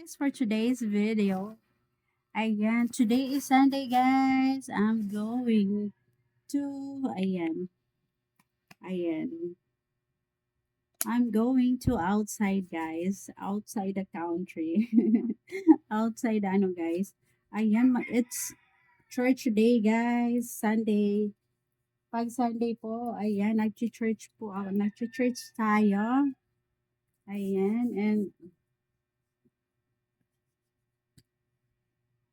Guys, for today's video. Ayan, today is Sunday guys. I'm going to, ayan. I'm going to outside guys. Outside the country. Outside guys. Ayan, it's church day guys. Sunday. Pag Sunday po, ayan, nag-church po ako. Nag-church tayo. Ayan, and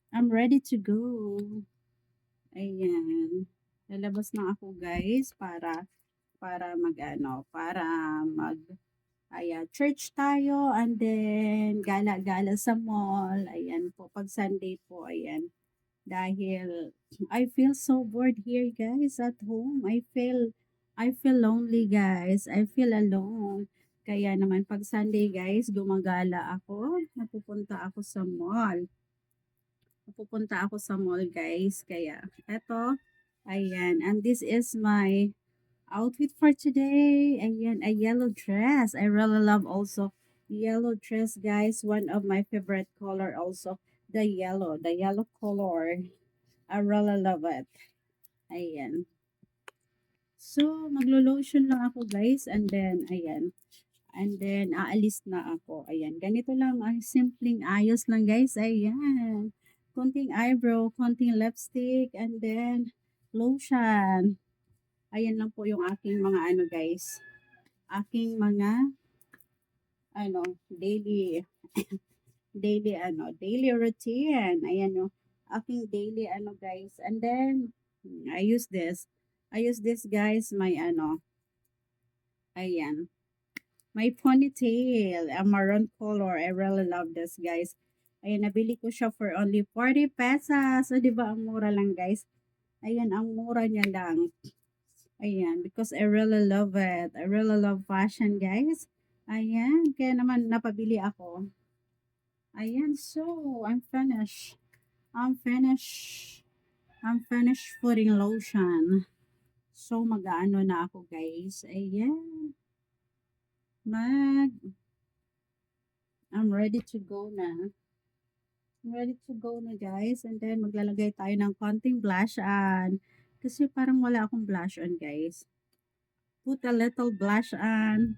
I'm ready to go. Ayan. Lalabas na ako guys para para mag church tayo and then gala-gala sa mall. Ayan po pag Sunday po, ayan. Dahil I feel so bored here guys at home. I feel lonely guys. I feel alone. Kaya naman pag Sunday guys, gumagala ako. Napupunta ako sa mall guys. Kaya eto, ayan. And this is my outfit for today. Ayan, a yellow dress. I really love also yellow dress guys. One of my favorite color also. The yellow color. I really love it. Ayan. So, maglo-lotion lang ako guys. And then, ayan. And then, aalis na ako. Ayan. Ganito lang. Ay, simpleng ayos lang guys. Ayan. Konting eyebrow, konting lipstick, and then, lotion. Ayan lang po yung aking mga guys. Aking mga, daily, daily routine. Ayan yung aking daily, guys. And then, I use this. I use this, guys, my, ayan. My ponytail, a maroon color. I really love this, guys. Ayan, nabili ko siya for only 40 pesos. So, di ba, ang mura lang, guys. Ayan, ang mura niya lang. Ayan, because I really love it. I really love fashion, guys. Ayan, kaya naman napabili ako. Ayan, so, I'm finished. I'm finished. I'm finished putting lotion. So, mag-ano na ako, guys. Ayan. I'm ready to go na. I'm ready to go na, guys. And then, maglalagay tayo ng konting blush on. Kasi parang wala akong blush on, guys. Put a little blush on.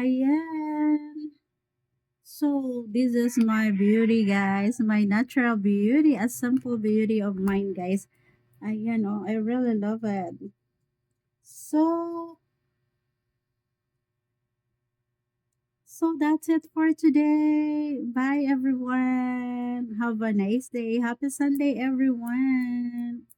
Ayan. So, this is my beauty, guys. My natural beauty, a simple beauty of mine, guys. Ayan, oh, I really love it. So, so that's it for today. Bye, everyone. Have a nice day. Happy Sunday, everyone.